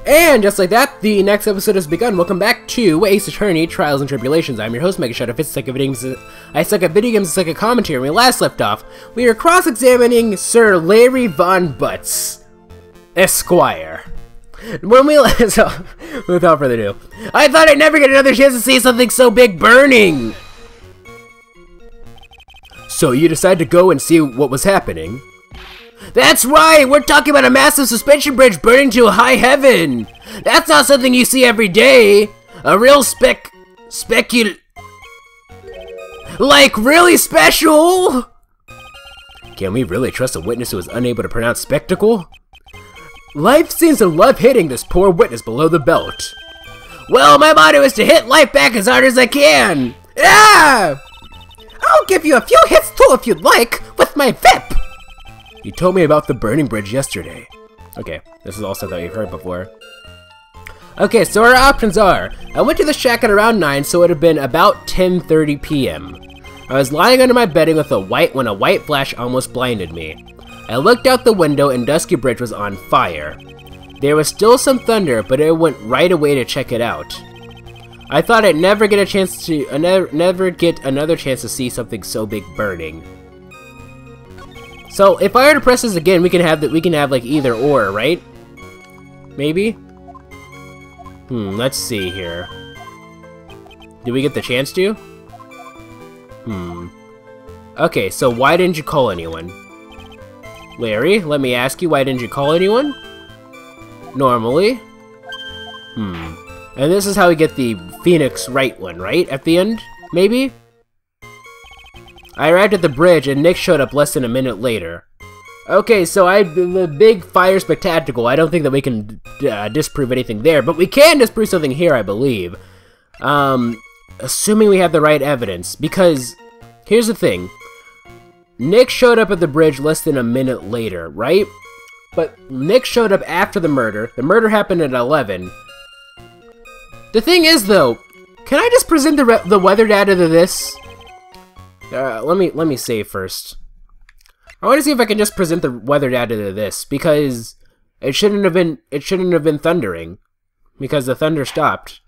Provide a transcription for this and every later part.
And just like that, the next episode has begun. Welcome back to Ace Attorney, Trials and Tribulations. I'm your host, MegaShadowFist. I suck at video games and suck at commentary. When we last left off, we are cross-examining Sir Larry Von Butts, Esquire. So, without further ado, I thought I'd never get another chance to see something so big burning! So you decided to go and see what was happening? That's right! We're talking about a massive suspension bridge burning to high heaven! That's not something you see every day! A real like, really special! Can we really trust a witness who is unable to pronounce spectacle? Life seems to love hitting this poor witness below the belt. Well, my motto is to hit life back as hard as I can! Ah! I'll give you a few hits too if you'd like, with my VIP! You told me about the burning bridge yesterday. Okay, this is also something you've heard before. Okay, so our options are, I went to the shack at around 9, so it would have been about 10:30 p.m. I was lying under my bedding when a white flash almost blinded me. I looked out the window and Dusky Bridge was on fire. There was still some thunder, but I went right away to check it out. I thought I'd never get another chance to see something so big burning. So if I were to press this again, we can have like either or, right? Maybe? Let's see here. Do we get the chance to? Okay, so why didn't you call anyone? Larry, let me ask you, why didn't you call anyone? Normally. And this is how we get the Phoenix Wright one, right? At the end? Maybe? I arrived at the bridge and Nick showed up less than a minute later. Okay, so the big fire spectacle, I don't think that we can disprove anything there, but we can disprove something here, I believe. Assuming we have the right evidence, because here's the thing. Nick showed up at the bridge less than a minute later, right? But Nick showed up after the murder. The murder happened at 11. The thing is, though, can I just present the weather data to this? Let me save first. I want to see if I can just present the weather data to this, because it shouldn't have been thundering, because the thunder stopped.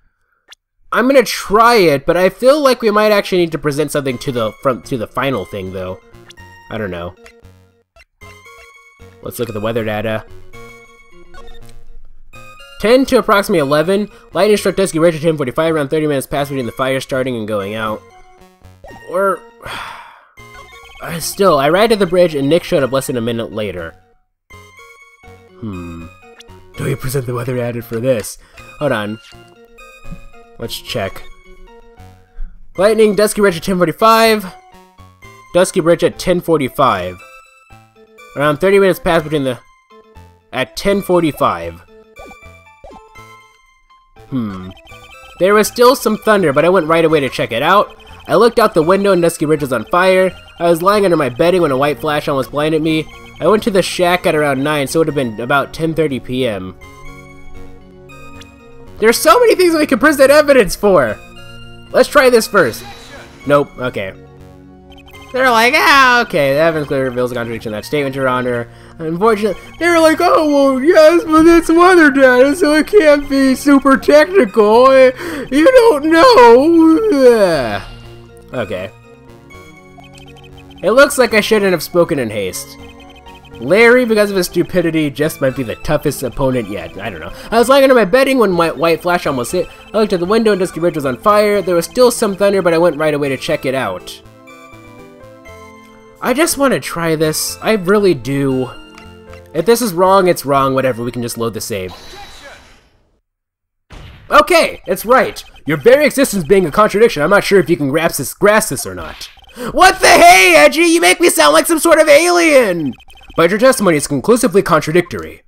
I'm gonna try it, but I feel like we might actually need to present something to the final thing, though. I don't know. Let's look at the weather data. 10 to approximately 11. Lightning struck Dusky Ridge at 10:45. Around 30 minutes passed between the fire starting and going out. Or still, I arrived at the bridge and Nick showed up less than a minute later. Do we present the weather data for this? Hold on. Let's check. Lightning, Dusky Ridge at 10:45. Dusky Bridge at 10:45. Around 30 minutes passed between the... at 10:45. There was still some thunder, but I went right away to check it out. I looked out the window and Dusky Bridge was on fire. I was lying under my bedding when a white flash almost blinded me. I went to the shack at around 9, so it would have been about 10:30 p.m. There's so many things that we can present evidence for! Let's try this first. Nope, okay. They're like, okay, the evidence clearly reveals a contradiction in that statement, Your Honor. Unfortunately, they're like, oh, well, yes, but it's weather data, so it can't be super technical. You don't know. Okay. It looks like I shouldn't have spoken in haste. Larry, because of his stupidity, just might be the toughest opponent yet. I don't know. I was lying under my bedding when white flash almost hit. I looked at the window and Dusky Bridge was on fire. There was still some thunder, but I went right away to check it out. I just want to try this. I really do. If this is wrong, it's wrong. Whatever, we can just load the save. Okay, it's right. Your very existence being a contradiction. I'm not sure if you can grasp this or not. What the hey, Edgy? You make me sound like some sort of alien! But your testimony is conclusively contradictory.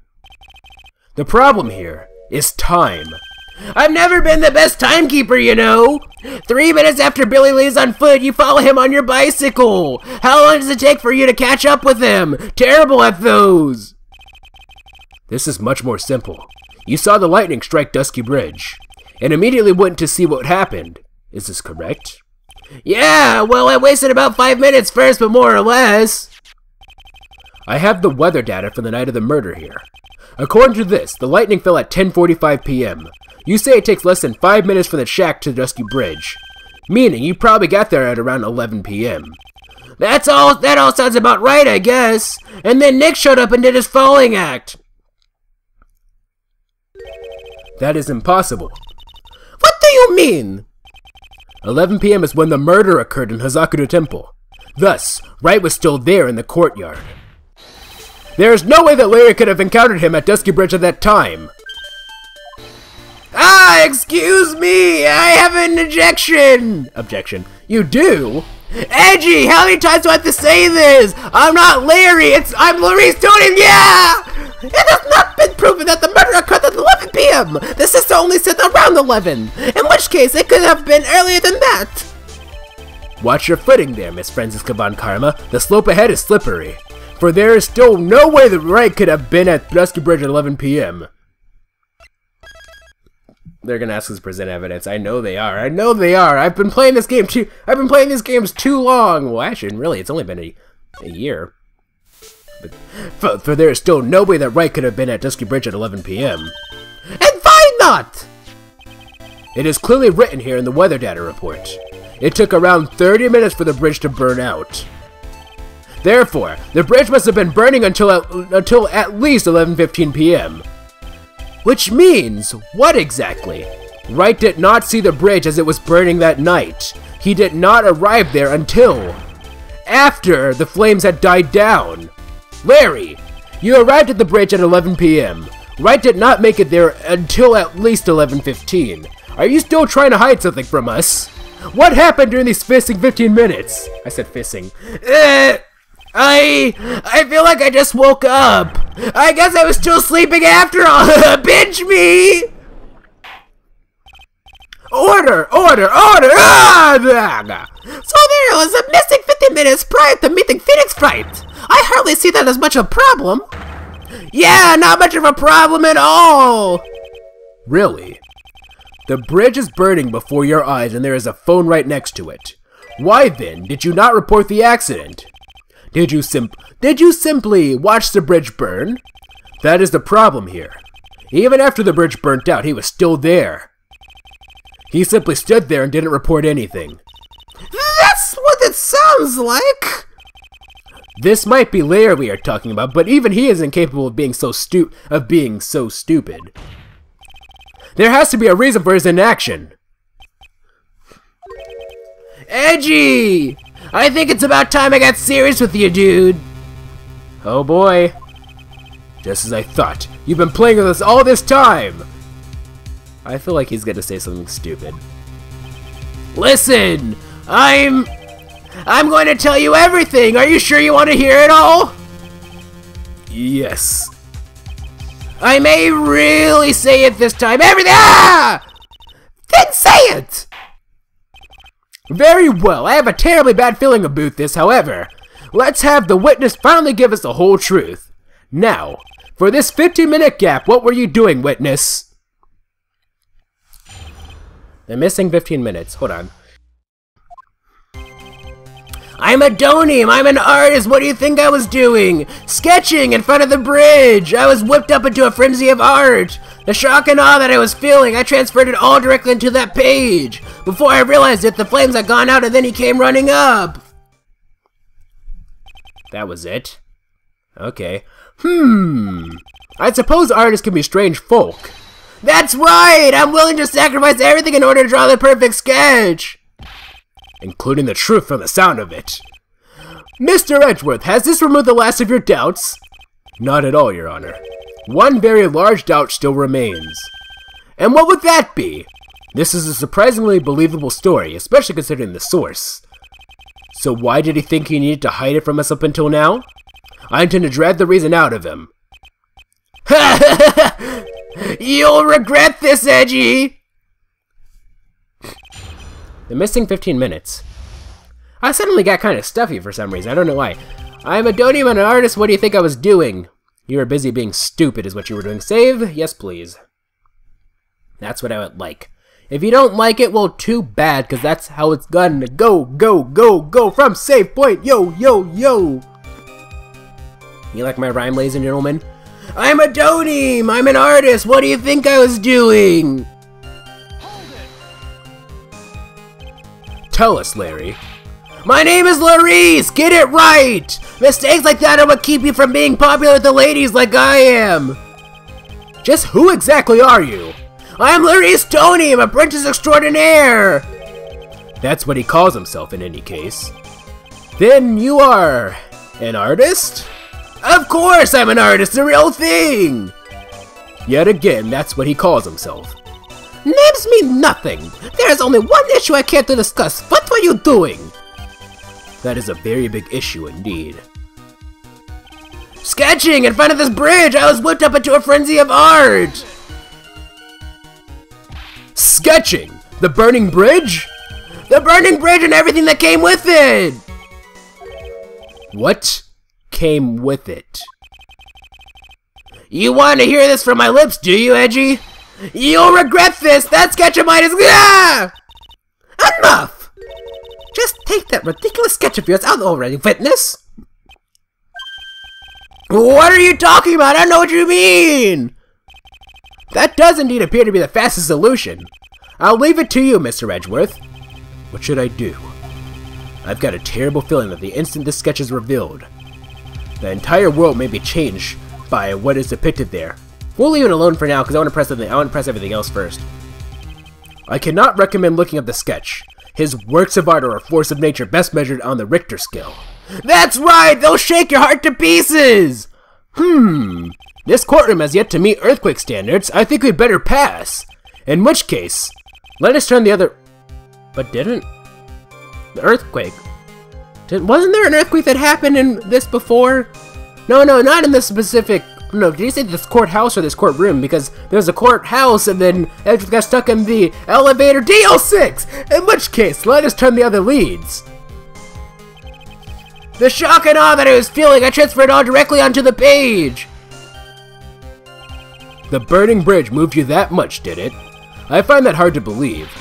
The problem here is time. I've never been the best timekeeper, you know! 3 minutes after Billy leaves on foot, you follow him on your bicycle! How long does it take for you to catch up with him? Terrible at those! This is much more simple. You saw the lightning strike Dusky Bridge, and immediately went to see what happened. Is this correct? Yeah, well, I wasted about 5 minutes first, but more or less. I have the weather data for the night of the murder here. According to this, the lightning fell at 10:45 p.m. You say it takes less than 5 minutes from the shack to the Dusky Bridge, meaning you probably got there at around 11 p.m. That all sounds about right, I guess. And then Nick showed up and did his falling act. That is impossible. What do you mean? 11 p.m. is when the murder occurred in Hazakudo Temple. Thus, Wright was still there in the courtyard. There is no way that Larry could have encountered him at Dusky Bridge at that time. Ah, excuse me, I have an objection. Objection. You do? Edgy, how many times do I have to say this? I'm not Larry, I'm Larry's student, yeah! It has not been proven that the murder occurred at 11 p.m. The sister only said around 11, in which case it could have been earlier than that. Watch your footing there, Miss Francisca Von Karma. The slope ahead is slippery, for there is still no way that Wright could have been at Dusky Bridge at 11 p.m. They're gonna ask us to present evidence. I know they are. I know they are. I've been playing this game too. I've been playing these games too long. Well, actually, really, it's only been a year. But for there is still no way that Wright could have been at Dusky Bridge at 11 p.m. And why not? It is clearly written here in the weather data report. It took around 30 minutes for the bridge to burn out. Therefore, the bridge must have been burning until at least 11:15 p.m. Which means, what exactly? Wright did not see the bridge as it was burning that night. He did not arrive there until after the flames had died down. Larry, you arrived at the bridge at 11 p.m. Wright did not make it there until at least 11:15. Are you still trying to hide something from us? What happened during these missing 15 minutes? I said fissing. I feel like I just woke up. I guess I was still sleeping after all. Binge me! Order! Ah! So there was a missing 15 minutes prior to meeting Phoenix Wright. I hardly see that as much of a problem. Yeah, not much of a problem at all. Really? The bridge is burning before your eyes and there is a phone right next to it. Why then did you not report the accident? Did you simply watch the bridge burn? That is the problem here. Even after the bridge burnt out, he was still there. He simply stood there and didn't report anything. That's what it sounds like! This might be Larry we are talking about, but even he is incapable of being so stupid. There has to be a reason for his inaction. Edgy! I think it's about time I got serious with you, dude. Oh boy. Just as I thought. You've been playing with us all this time! I feel like he's gonna say something stupid. Listen! I'm going to tell you everything! Are you sure you want to hear it all? Yes. I may really say it this time. Everything! Ah! Then say it! Very well, I have a terribly bad feeling about this, however. Let's have the witness finally give us the whole truth. Now, for this 15-minute gap, what were you doing, witness? The missing 15 minutes. Hold on. I'm a donim! I'm an artist! What do you think I was doing? Sketching in front of the bridge! I was whipped up into a frenzy of art! The shock and awe that I was feeling, I transferred it all directly into that page! Before I realized it, the flames had gone out and then he came running up! That was it? Okay. I suppose artists can be strange folk. That's right! I'm willing to sacrifice everything in order to draw the perfect sketch! Including the truth from the sound of it. Mr. Edgeworth, has this removed the last of your doubts? Not at all, Your Honor. One very large doubt still remains. And what would that be? This is a surprisingly believable story, especially considering the source. So why did he think he needed to hide it from us up until now? I intend to drag the reason out of him. You'll regret this, Edgy! The missing 15 minutes. I suddenly got kind of stuffy for some reason. I don't know why. I'm a donim and an artist. What do you think I was doing? You were busy being stupid is what you were doing. Save? Yes, please. That's what I would like. If you don't like it, well, too bad, because that's how it's gonna go from save point. Yo. You like my rhyme, ladies and gentlemen? I'm a Donim! I'm an artist! What do you think I was doing? Tell us, Larry. My name is Larice! Get it right! Mistakes like that are what keep you from being popular with the ladies like I am! Just who exactly are you? I'm Larice Donim, apprentice extraordinaire! That's what he calls himself in any case. Then you are an artist? Of course I'm an artist, the real thing! Yet again, that's what he calls himself. Names mean nothing! There's only one issue I care to discuss. What were you doing? That is a very big issue indeed. Sketching in front of this bridge! I was whipped up into a frenzy of art! Sketching? The burning bridge? The burning bridge and everything that came with it! What came with it? You want to hear this from my lips, do you, Edgy? You'll regret this! That sketch of mine is... Ah! Enough! Just take that ridiculous sketch of yours out already, witness! What are you talking about? I don't know what you mean! That does indeed appear to be the fastest solution. I'll leave it to you, Mr. Edgeworth. What should I do? I've got a terrible feeling that the instant this sketch is revealed, the entire world may be changed by what is depicted there. We'll leave it alone for now because I want to press everything else first. I cannot recommend looking at the sketch. His works of art are a force of nature best measured on the Richter scale. That's right! They'll shake your heart to pieces! This courtroom has yet to meet earthquake standards. I think we'd better pass. In which case, let us turn the other... But didn't... The earthquake... Wasn't there an earthquake that happened in this before? No, not in this specific... No, did you say this courthouse or this courtroom? Because there's a courthouse and then Edgeworth got stuck in the elevator DL6! In which case, let us turn the other leads. The shock and awe that I was feeling, I transferred it all directly onto the page! The burning bridge moved you that much, did it? I find that hard to believe.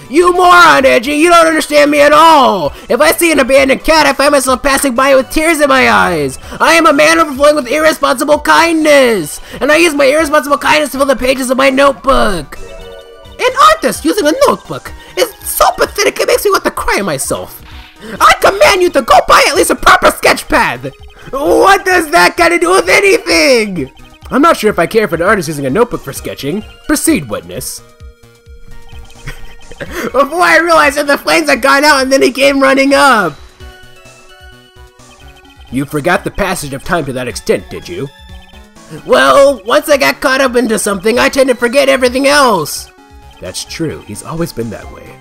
You moron, Edgy! You don't understand me at all! If I see an abandoned cat, I find myself passing by it with tears in my eyes! I am a man overflowing with irresponsible kindness! And I use my irresponsible kindness to fill the pages of my notebook! An artist using a notebook is so pathetic it makes me want to cry myself! I command you to go buy at least a proper sketch pad! What does that got to do with anything? I'm not sure if I care for an artist using a notebook for sketching. Proceed, witness. Before I realized that the flames had gone out and then he came running up! You forgot the passage of time to that extent, did you? Well, once I got caught up into something, I tend to forget everything else! That's true, he's always been that way.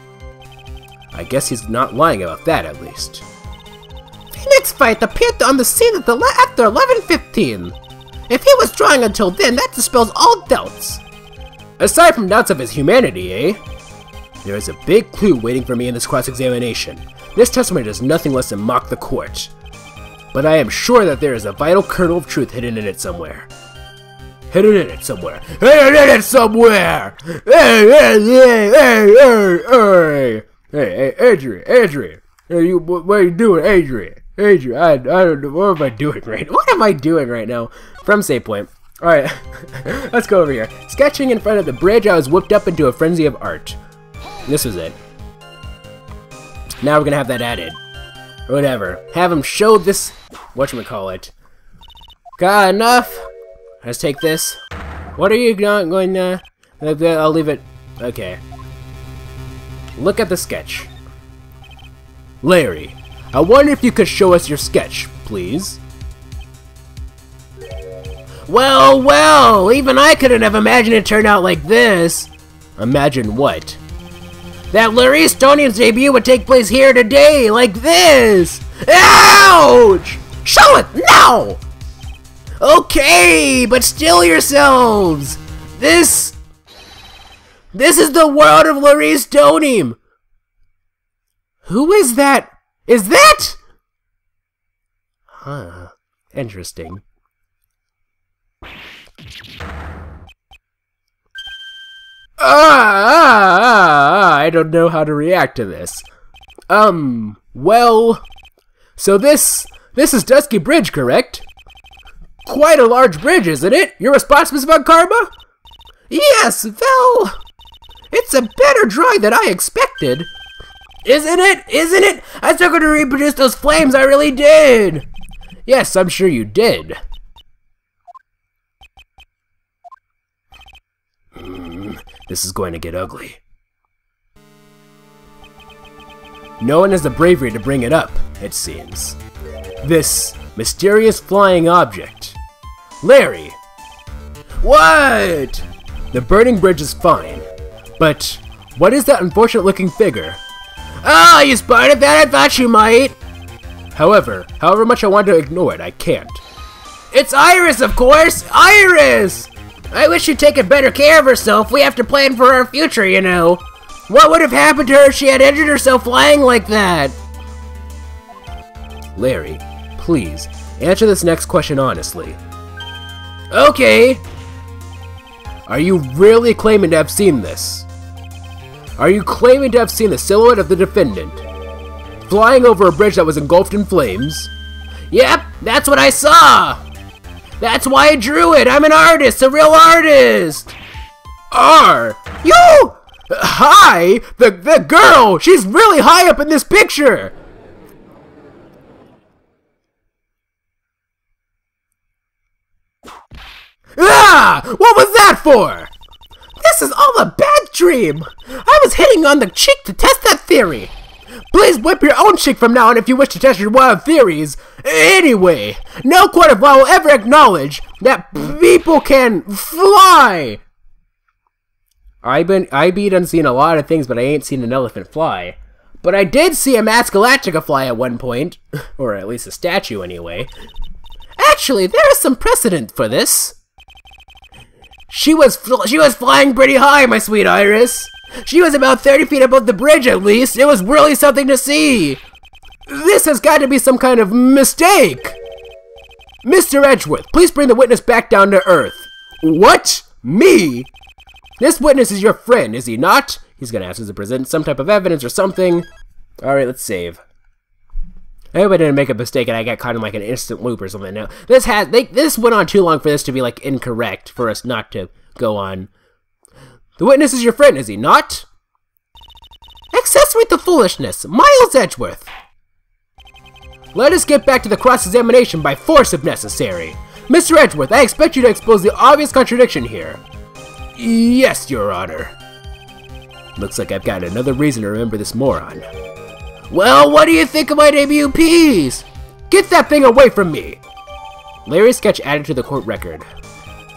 I guess he's not lying about that, at least. Phoenix Wright appeared on the scene after 11:15. If he was drawing until then, that dispels all doubts. Aside from doubts of his humanity, eh? There is a big clue waiting for me in this cross-examination. This testimony does nothing less than mock the court. But I am sure that there is a vital kernel of truth hidden in it somewhere. Hidden in it somewhere! Hidden in it somewhere! Hey, Adrian! Hey, what are you doing, Adrian? I don't know, what am I doing right now? What am I doing right now? From save point. Alright, let's go over here. Sketching in front of the bridge, I was whipped up into a frenzy of art. This was it. Now we're gonna have that added. Or whatever. Have him show this... Whatchamacallit. Got enough? Let's take this. What are you not going to... I'll leave it... Okay. Look at the sketch. Larry, I wonder if you could show us your sketch, please. Well, even I couldn't have imagined it turned out like this. Imagine what? That Larry Estonian's debut would take place here today, like this! Ouch! Show it, now! Okay, but still yourselves! This is the world of Larry Estonian! Who is that? Is that? Huh, interesting. I don't know how to react to this. Well, so this is Dusky Bridge, correct? quite a large bridge, isn't it? You're responsible for karma? Yes, well, it's a better drawing than I expected. Isn't it? Isn't it? I took her to reproduce those flames, I really did. Yes, I'm sure you did. This is going to get ugly. No one has the bravery to bring it up, it seems. This mysterious flying object. Larry! What? The burning bridge is fine, but what is that unfortunate looking figure? Ah, you spotted that? I thought you might! However much I want to ignore it, I can't. It's Iris, of course! Iris! I wish she'd taken better care of herself. We have to plan for our future, you know. What would have happened to her if she had injured herself flying like that? Larry, please, answer this next question honestly. Okay. Are you really claiming to have seen this? Are you claiming to have seen the silhouette of the defendant flying over a bridge that was engulfed in flames? Yep, that's what I saw! That's why I drew it! I'm an artist! A real artist! You! Hi! The girl! She's really high up in this picture! Ah! What was that for? This is all a bad dream! I was hitting on the cheek to test that theory! Please whip your own cheek from now on if you wish to test your wild theories! Anyway, no court of law will ever acknowledge that people can fly! I done seen a lot of things, but I ain't seen an elephant fly. But I did see a Mask Galactica fly at one point. Or at least a statue, anyway. Actually, there is some precedent for this. She was flying pretty high, my sweet Iris. She was about 30 feet above the bridge, at least. It was really something to see. This has got to be some kind of mistake. Mr. Edgeworth, please bring the witness back down to earth. What? Me? This witness is your friend, is he not? He's gonna ask us to present some type of evidence or something. Alright, let's save. I hope I didn't make a mistake and I got caught in like an instant loop or something. Now, this went on too long for this to be like incorrect, for us not to go on. The witness is your friend, is he not? Accessory to foolishness, Miles Edgeworth. Let us get back to the cross-examination by force if necessary. Mr. Edgeworth, I expect you to expose the obvious contradiction here. Yes, Your Honor. Looks like I've got another reason to remember this moron. Well, what do you think of my debut piece? Get that thing away from me! Larry's sketch added to the court record.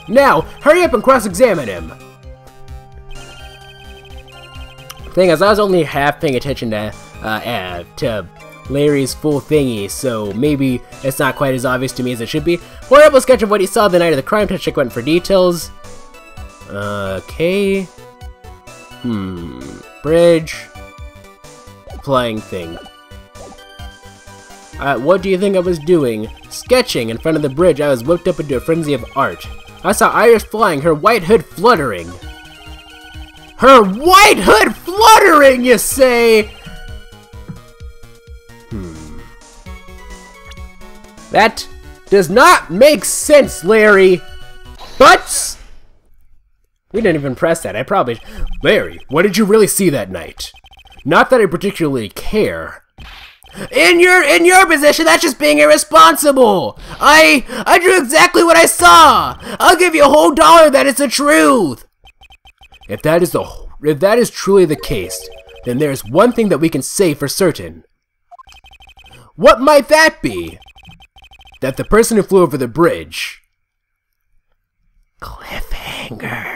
Now, hurry up and cross-examine him. Thing is, I was only half paying attention to Larry's full thingy, so maybe it's not quite as obvious to me as it should be. Horrible sketch of what he saw the night of the crime. Check went for details. Okay. Bridge. Flying thing. What do you think I was doing? Sketching in front of the bridge. I was whipped up into a frenzy of art. I saw Iris flying, her white hood fluttering. Her white hood fluttering, you say? That does not make sense, Larry. But we didn't even press that. I probably... Larry, what did you really see that night? Not that I particularly care. In your position, that's just being irresponsible. I drew exactly what I saw. I'll give you a whole $1 that it's the truth. If that is truly the case, then there's one thing that we can say for certain. What might that be? That the person who flew over the bridge. Cliffhanger.